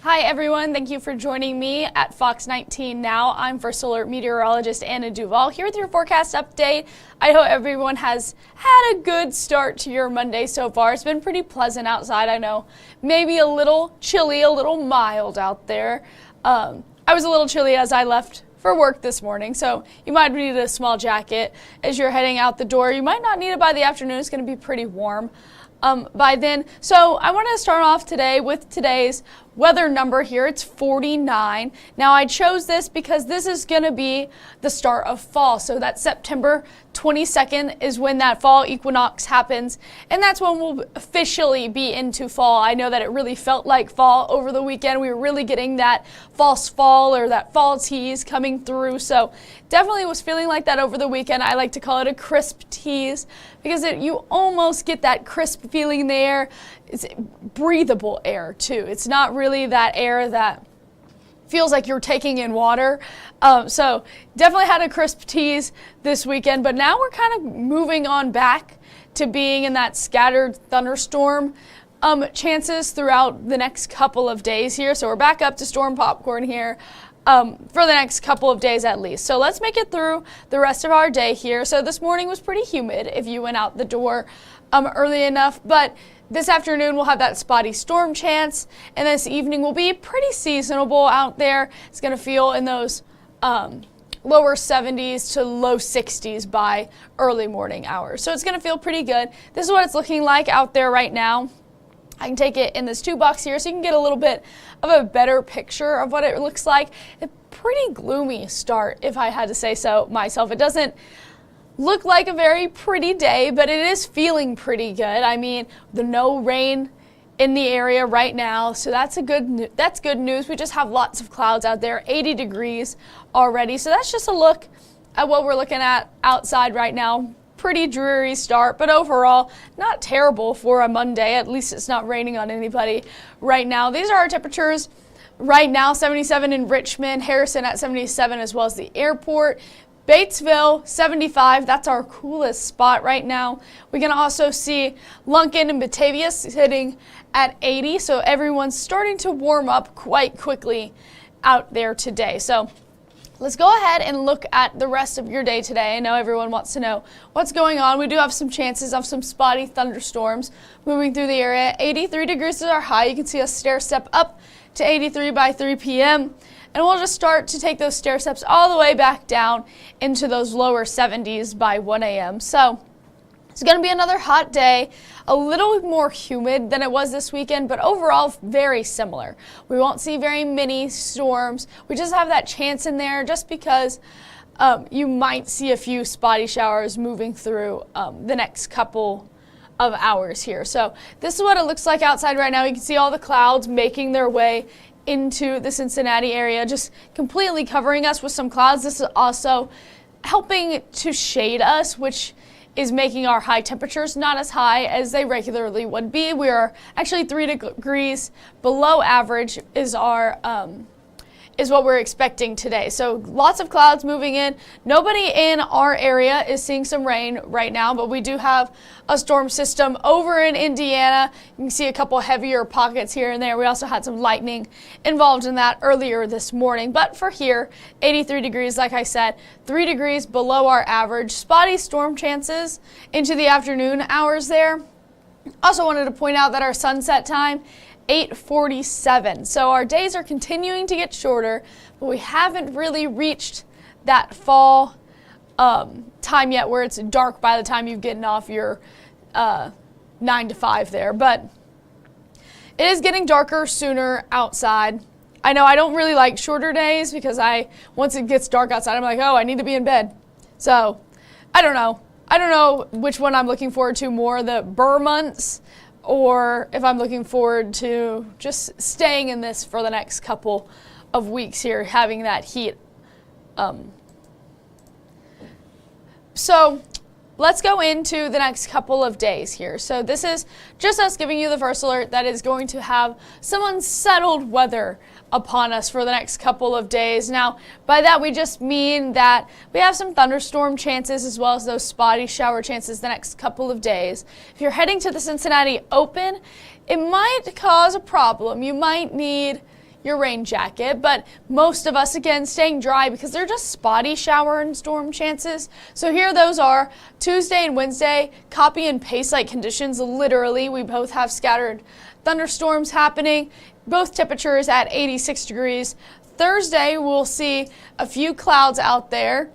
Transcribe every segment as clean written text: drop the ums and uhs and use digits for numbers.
Hi everyone, thank you for joining me at Fox 19 Now. I'm First Alert Meteorologist Anna DuVall here with your forecast update. I hope everyone has had a good start to your Monday so far. It's been pretty pleasant outside, I know. Maybe a little chilly, a little mild out there. I was a little chilly as I left for work this morning, so you might need a small jacket as you're heading out the door. You might not need it by the afternoon. It's going to be pretty warm by then. So I want to start off today with today's weather number here. It's 49. Now I chose this because this is going to be the start of fall. So that September 22nd is when that fall equinox happens, and that's when we'll officially be into fall. I know that it really felt like fall over the weekend. We were really getting that false fall or that fall tease coming through. So definitely was feeling like that over the weekend. I like to call it a crisp tease because you almost get that crisp feeling in the air. It's breathable air too. It's not really that air that feels like you're taking in water. So definitely had a crisp tease this weekend, but now we're kind of moving on back to being in that scattered thunderstorm chances throughout the next couple of days here. So we're back up to storm popcorn here for the next couple of days at least. So let's make it through the rest of our day here. So this morning was pretty humid if you went out the door early enough, but this afternoon we'll have that spotty storm chance, and this evening will be pretty seasonable out there. It's going to feel in those lower 70s to low 60s by early morning hours. So it's going to feel pretty good. This is what it's looking like out there right now. I can take it in this 2-box here so you can get a little bit of a better picture of what it looks like. A pretty gloomy start, if I had to say so myself. It doesn't look like a very pretty day, but it is feeling pretty good. I mean, no rain in the area right now, so that's good news. We just have lots of clouds out there, 80 degrees already. So that's just a look at what we're looking at outside right now. Pretty dreary start, but overall not terrible for a Monday. At least it's not raining on anybody right now. These are our temperatures right now: 77 in Richmond, Harrison at 77, as well as the airport. Batesville, 75, that's our coolest spot right now. We can also see Lunkin and Batavia sitting at 80, so everyone's starting to warm up quite quickly out there today. So let's go ahead and look at the rest of your day today. I know everyone wants to know what's going on. We do have some chances of some spotty thunderstorms moving through the area. 83 degrees is our high. You can see us stair step up to 83 by 3 p.m. And we'll just start to take those stair steps all the way back down into those lower 70s by 1 a.m. So it's going to be another hot day, a little more humid than it was this weekend, but overall very similar. We won't see very many storms. We just have that chance in there just because you might see a few spotty showers moving through the next couple of hours here. So this is what it looks like outside right now. You can see all the clouds making their way into the Cincinnati area, just completely covering us with some clouds. This is also helping to shade us, which is making our high temperatures not as high as they regularly would be. We are actually 3 degrees below average is what we're expecting today. So lots of clouds moving in. Nobody in our area is seeing some rain right now, but we do have a storm system over in Indiana. You can see a couple heavier pockets here and there. We also had some lightning involved in that earlier this morning. But for here, 83 degrees, like I said, 3 degrees below our average. Spotty storm chances into the afternoon hours there. Also wanted to point out that our sunset time, 8:47. So our days are continuing to get shorter, but we haven't really reached that fall time yet where it's dark by the time you've gotten off your 9 to 5 there. But it is getting darker sooner outside. I know I don't really like shorter days because once it gets dark outside, I'm like, oh, I need to be in bed. So I don't know. I don't know which one I'm looking forward to more, the Burr months, or if I'm looking forward to just staying in this for the next couple of weeks here, having that heat. So let's go into the next couple of days here. So this is just us giving you the first alert that is going to have some unsettled weather upon us for the next couple of days. Now, by that we just mean that we have some thunderstorm chances as well as those spotty shower chances the next couple of days. If you're heading to the Cincinnati Open, it might cause a problem. You might need your rain jacket, but most of us, again, staying dry because they're just spotty shower and storm chances. So here those are. Tuesday and Wednesday, copy and paste like conditions. Literally, we both have scattered thunderstorms happening, both temperatures at 86 degrees. Thursday, we'll see a few clouds out there.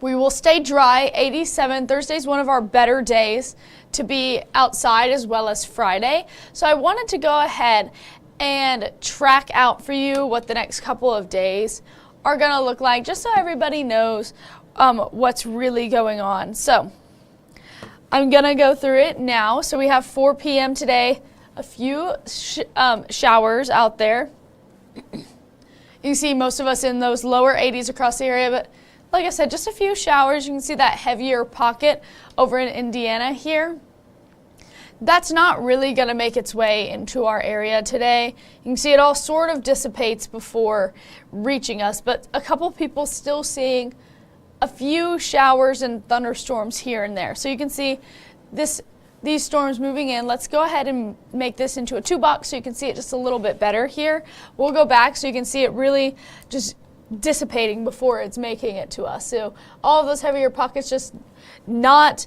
We will stay dry, 87. Thursday's one of our better days to be outside, as well as Friday. So I wanted to go ahead and track out for you what the next couple of days are going to look like, just so everybody knows what's really going on. So I'm going to go through it now. So we have 4 p.m. today, a few showers out there. You can see most of us in those lower 80s across the area, but like I said, just a few showers. You can see that heavier pocket over in Indiana here. That's not really going to make its way into our area today. You can see it all sort of dissipates before reaching us, but a couple people still seeing a few showers and thunderstorms here and there. So you can see these storms moving in. Let's go ahead and make this into a 2-box so you can see it just a little bit better here. We'll go back so you can see it really just dissipating before it's making it to us. So all of those heavier pockets just not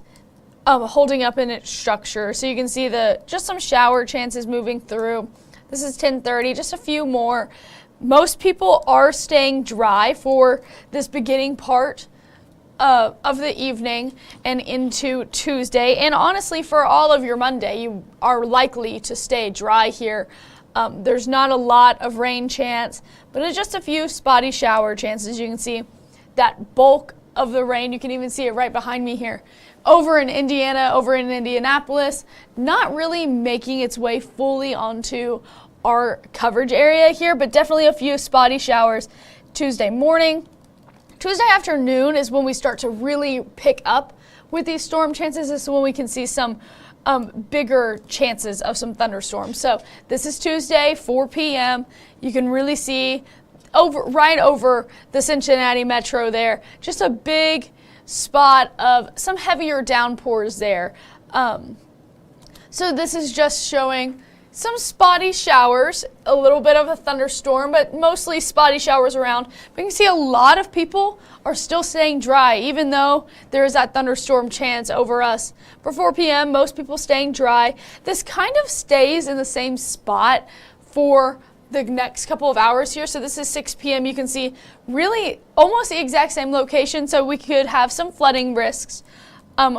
holding up in its structure. So you can see just some shower chances moving through. This is 10:30, just a few more. Most people are staying dry for this beginning part of the evening and into Tuesday. And honestly, for all of your Monday, you are likely to stay dry here. There's not a lot of rain chance, but it's just a few spotty shower chances. You can see that bulk of the rain. You can even see it right behind me here. Over in Indiana, over in Indianapolis, not really making its way fully onto our coverage area here, but definitely a few spotty showers Tuesday morning. Tuesday afternoon is when we start to really pick up with these storm chances. This is when we can see some bigger chances of some thunderstorms. So this is Tuesday, 4 p.m. You can really see right over the Cincinnati metro there, just a big spot of some heavier downpours there. So this is just showing some spotty showers, a little bit of a thunderstorm, but mostly spotty showers around. But you can see a lot of people are still staying dry, even though there is that thunderstorm chance over us. For 4 p.m., most people staying dry. This kind of stays in the same spot for the next couple of hours here. So this is 6 p.m. You can see really almost the exact same location. So we could have some flooding risks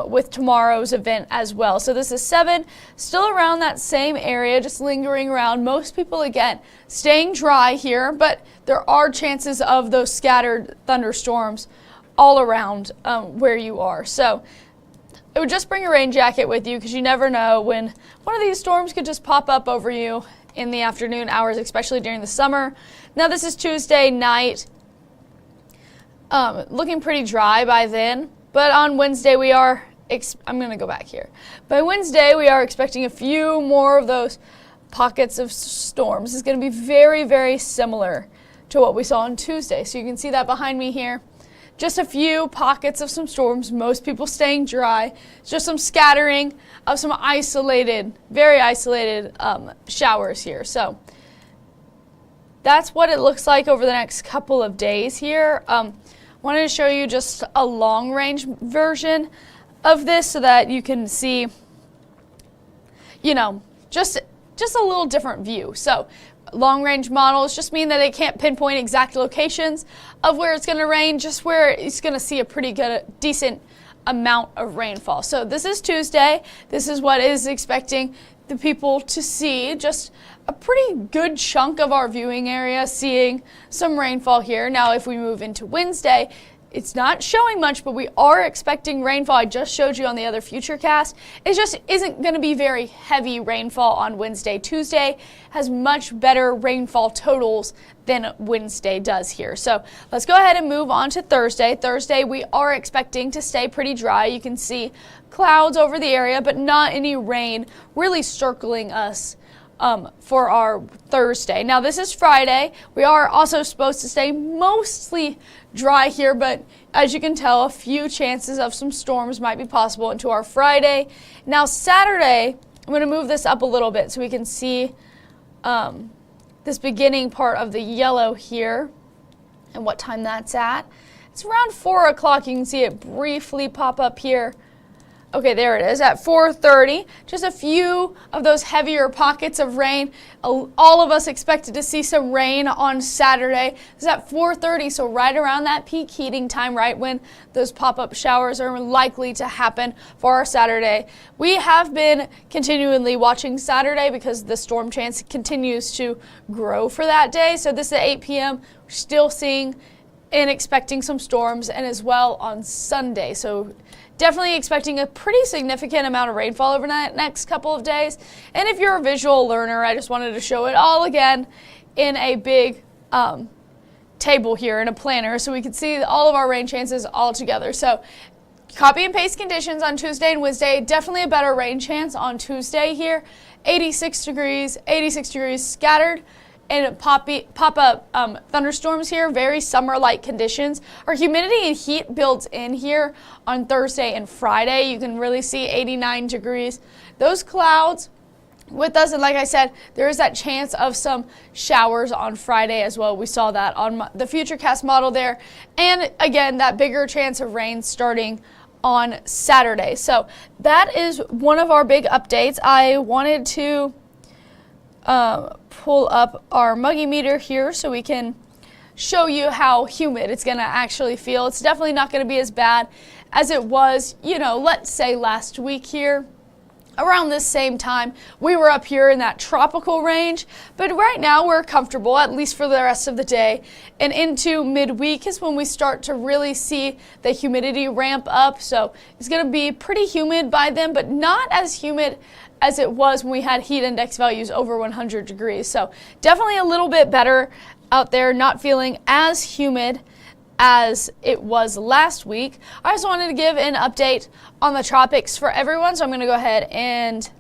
with tomorrow's event as well. So this is 7, still around that same area, just lingering around. Most people, again, staying dry here, but there are chances of those scattered thunderstorms all around where you are. So it would just bring a rain jacket with you, because you never know when one of these storms could just pop up over you in the afternoon hours, especially during the summer. Now this is Tuesday night, looking pretty dry by then. But on Wednesday we are, I'm going to go back here. By Wednesday we are expecting a few more of those pockets of storms. It's going to be very, very similar to what we saw on Tuesday. So you can see that behind me here. Just a few pockets of some storms, most people staying dry. Just some scattering of some isolated, very isolated showers here. So that's what it looks like over the next couple of days here. Wanted to show you just a long range version of this so that you can see, you know, just a little different view. So long range models just mean that it can't pinpoint exact locations of where it's going to rain, just where it's going to see a pretty good, decent amount of rainfall. So this is Tuesday. This is what is expecting the people to see, just a pretty good chunk of our viewing area seeing some rainfall here. Now if we move into Wednesday, it's not showing much, but we are expecting rainfall. I just showed you on the other futurecast. It just isn't going to be very heavy rainfall on Wednesday. Tuesday has much better rainfall totals than Wednesday does here. So let's go ahead and move on to Thursday. Thursday we are expecting to stay pretty dry. You can see clouds over the area, but not any rain really circling us for our Thursday. Now this is Friday. We are also supposed to stay mostly dry here, but as you can tell, a few chances of some storms might be possible into our Friday. Now Saturday, I'm going to move this up a little bit so we can see this beginning part of the yellow here and what time that's at. It's around 4 o'clock. You can see it briefly pop up here. Okay, there it is at 4:30. Just a few of those heavier pockets of rain. All of us expected to see some rain on Saturday. It's at 4:30, so right around that peak heating time, right when those pop-up showers are likely to happen for our Saturday. We have been continually watching Saturday because the storm chance continues to grow for that day. So this is at 8 p.m. We're still seeing and expecting some storms, and as well on Sunday. So definitely expecting a pretty significant amount of rainfall over the next couple of days. And if you're a visual learner, I just wanted to show it all again in a big table here in a planner so we can see all of our rain chances all together. So copy and paste conditions on Tuesday and Wednesday. Definitely a better rain chance on Tuesday here. 86 degrees scattered. And pop-up thunderstorms here, very summer-like conditions. Our humidity and heat builds in here on Thursday and Friday. You can really see 89 degrees. Those clouds with us, and like I said, there is that chance of some showers on Friday as well. We saw that on the Futurecast model there. And again, that bigger chance of rain starting on Saturday. So that is one of our big updates. I wanted to pull up our muggy meter here so we can show you how humid it's going to actually feel. It's definitely not going to be as bad as it was, let's say last week here. Around this same time, we were up here in that tropical range, but right now we're comfortable, at least for the rest of the day. And into midweek is when we start to really see the humidity ramp up. So it's going to be pretty humid by then, but not as humid as it was when we had heat index values over 100 degrees. So definitely a little bit better out there, not feeling as humid as it was last week. I just wanted to give an update on the tropics for everyone, so I'm going to go ahead and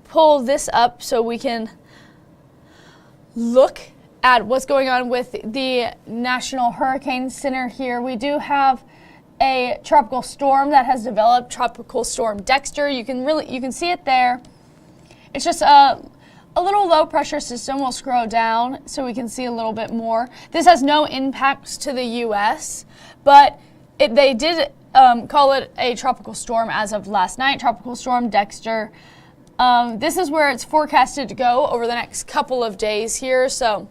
pull this up so we can look at what's going on with the National Hurricane Center here. We do have a tropical storm that has developed, Tropical Storm Dexter. You can see it there. It's just a little low pressure system. We'll scroll down so we can see a little bit more. This has no impacts to the U.S., but they did call it a tropical storm as of last night, Tropical Storm Dexter. This is where it's forecasted to go over the next couple of days here. So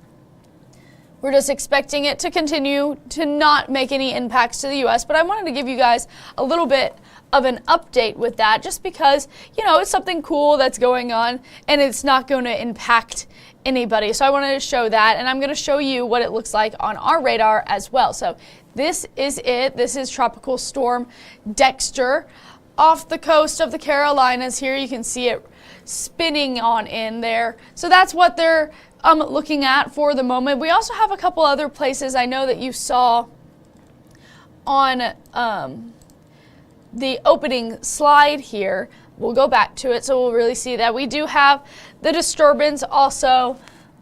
we're just expecting it to continue to not make any impacts to the U.S., but I wanted to give you guys a little bit of an update with that just because, it's something cool that's going on and it's not going to impact anybody. So I wanted to show that, and I'm going to show you what it looks like on our radar as well. So this is it. This is Tropical Storm Dexter off the coast of the Carolinas here. You can see it spinning on in there. So that's what they're looking at for the moment. We also have a couple other places I know that you saw on the opening slide here. We'll go back to it so we'll really see that. We do have the disturbance also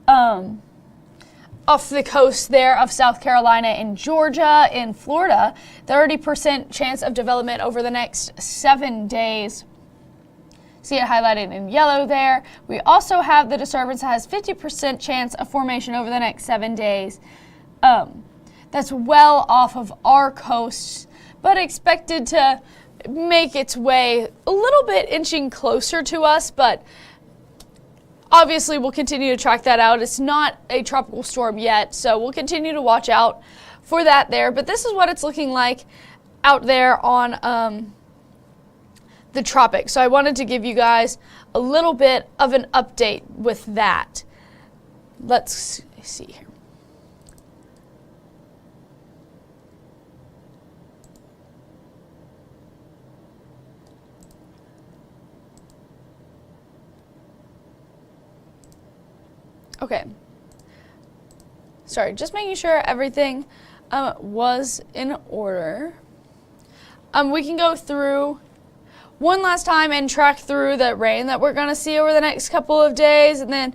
off the coast there of South Carolina and Georgia and Florida. 30% chance of development over the next 7 days. See it highlighted in yellow there. We also have the disturbance that has 50% chance of formation over the next 7 days. That's well off of our coasts, but expected to make its way a little bit inching closer to us, but obviously we'll continue to track that out. It's not a tropical storm yet, so we'll continue to watch out for that there. But this is what it's looking like out there on the tropics. So I wanted to give you guys a little bit of an update with that. Let's see here. Okay. Sorry, just making sure everything was in order. We can go through one last time and track through the rain that we're going to see over the next couple of days, and then,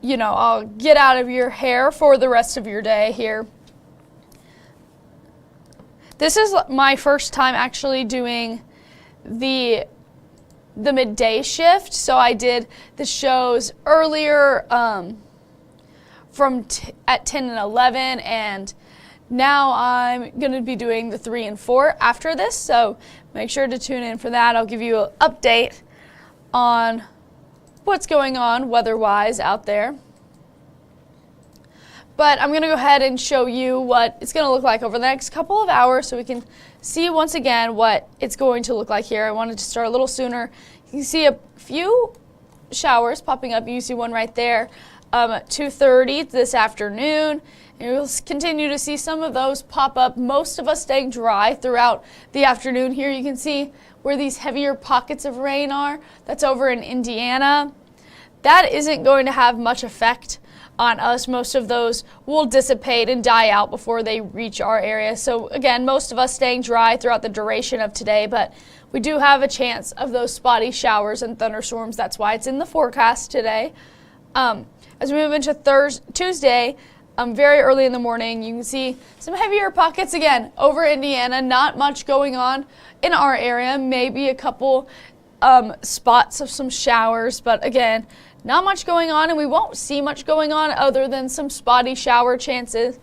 I'll get out of your hair for the rest of your day here. This is my first time actually doing the the midday shift. So I did the shows earlier at 10 and 11, and now I'm going to be doing the 3 and 4 after this. So make sure to tune in for that. I'll give you an update on what's going on weather-wise out there. But I'm going to go ahead and show you what it's going to look like over the next couple of hours so we can see once again what it's going to look like here. I wanted to start a little sooner. You can see a few showers popping up. You see one right there at 2:30 this afternoon. And you'll continue to see some of those pop up, most of us staying dry throughout the afternoon. Here you can see where these heavier pockets of rain are. That's over in Indiana. That isn't going to have much effect on us. Most of those will dissipate and die out before they reach our area. So again, most of us staying dry throughout the duration of today, but we do have a chance of those spotty showers and thunderstorms. That's why it's in the forecast today. As we move into Tuesday, very early in the morning, you can see some heavier pockets again over Indiana. Not much going on in our area, maybe a couple spots of some showers, but again, not much going on, and we won't see much going on other than some spotty shower chances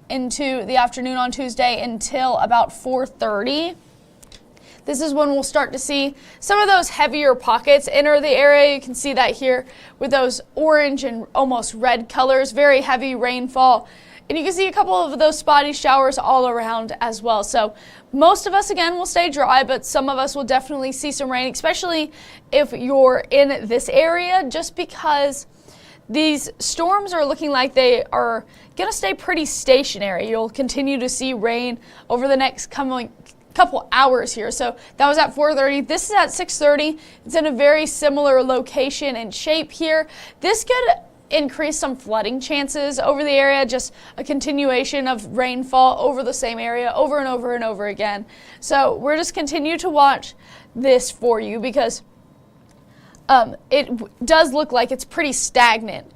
into the afternoon on Tuesday until about 4:30. This is when we'll start to see some of those heavier pockets enter the area. You can see that here with those orange and almost red colors, very heavy rainfall. And you can see a couple of those spotty showers all around as well. So most of us, again, will stay dry, but some of us will definitely see some rain, especially if you're in this area, just because these storms are looking like they are going to stay pretty stationary. You'll continue to see rain over the next couple hours here. So that was at 4:30. This is at 6:30. It's in a very similar location and shape here. This could increase some flooding chances over the area, just a continuation of rainfall over the same area over and over and over again. So we're just continue to watch this for you because it does look like it's pretty stagnant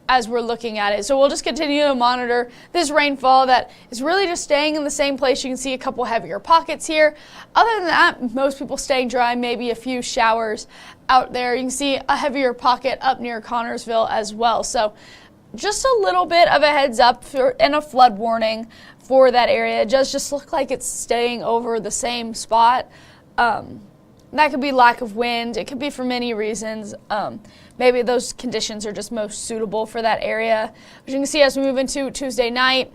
as we're looking at it. So we'll just continue to monitor this rainfall that is really just staying in the same place. You can see a couple heavier pockets here. Other than that, most people staying dry, maybe a few showers out there. You can see a heavier pocket up near Connorsville as well. So just a little bit of a heads up and a flood warning for that area. It does just look like it's staying over the same spot. That could be lack of wind. It could be for many reasons. Maybe those conditions are just most suitable for that area. As you can see, as we move into Tuesday night,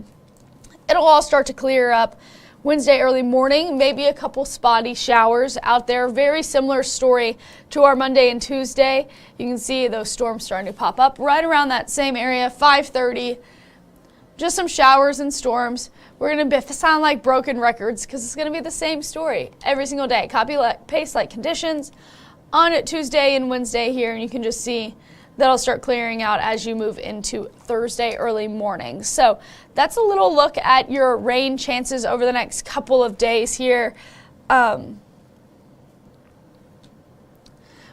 it'll all start to clear up. Wednesday early morning, maybe a couple spotty showers out there. Very similar story to our Monday and Tuesday. You can see those storms starting to pop up right around that same area, 5:30. Just some showers and storms. We're going to sound like broken records because it's going to be the same story every single day. Copy, paste like conditions on Tuesday and Wednesday here, and you can just see that'll start clearing out as you move into Thursday early morning. So that's a little look at your rain chances over the next couple of days here.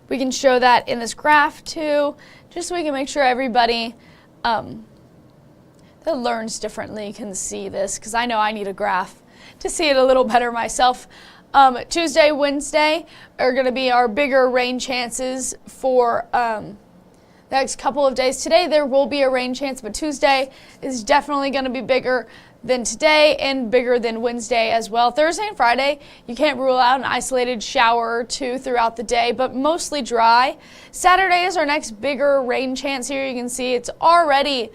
We can show that in this graph too, just so we can make sure everybody that learns differently can see this, because I know I need a graph to see it a little better myself. Tuesday, Wednesday are going to be our bigger rain chances for the next couple of days. Today there will be a rain chance, but Tuesday is definitely going to be bigger than today and bigger than Wednesday as well. Thursday and Friday, you can't rule out an isolated shower or two throughout the day, but mostly dry. Saturday is our next bigger rain chance here. You can see it's already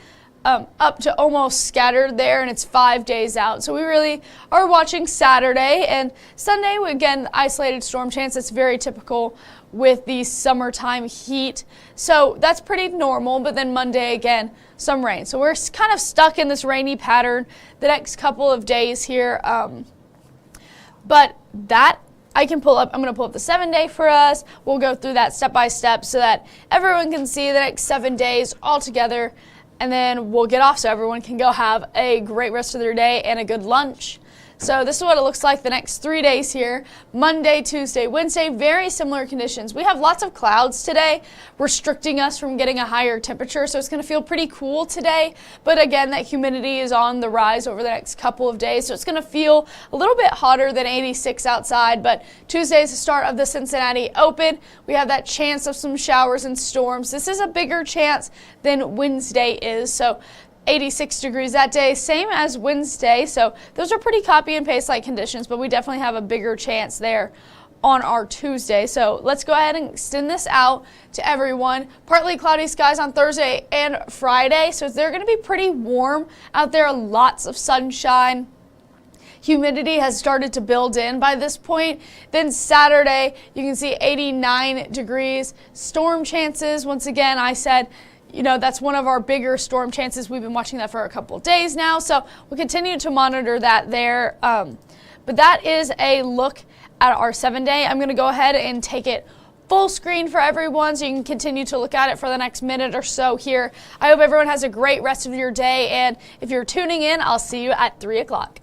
up to almost scattered there, and it's 5 days out. So we really are watching Saturday, and Sunday, again, isolated storm chance. It's very typical with the summertime heat. So that's pretty normal, but then Monday, again, some rain. So we're kind of stuck in this rainy pattern the next couple of days here. But that I can pull up. I'm going to pull up the 7-day for us. We'll go through that step by step so that everyone can see the next 7 days all together. And then we'll get off so everyone can go have a great rest of their day and a good lunch. So this is what it looks like the next 3 days here. Monday, Tuesday, Wednesday, very similar conditions. We have lots of clouds today, restricting us from getting a higher temperature, so it's going to feel pretty cool today. But again, that humidity is on the rise over the next couple of days, so it's going to feel a little bit hotter than 86 outside. But Tuesday is the start of the Cincinnati Open. We have that chance of some showers and storms. This is a bigger chance than Wednesday is, so 86 degrees that day, same as Wednesday. So those are pretty copy and paste like conditions, but we definitely have a bigger chance there on our Tuesday. So let's go ahead and extend this out to everyone. Partly cloudy skies on Thursday and Friday, so they're going to be pretty warm out there, lots of sunshine. Humidity has started to build in by this point. Then Saturday, you can see 89 degrees. Storm chances, once again, I said, that's one of our bigger storm chances. We've been watching that for a couple of days now, so we'll continue to monitor that there. But that is a look at our 7-day. I'm going to go ahead and take it full screen for everyone so you can continue to look at it for the next minute or so here. I hope everyone has a great rest of your day, and if you're tuning in, I'll see you at 3 o'clock.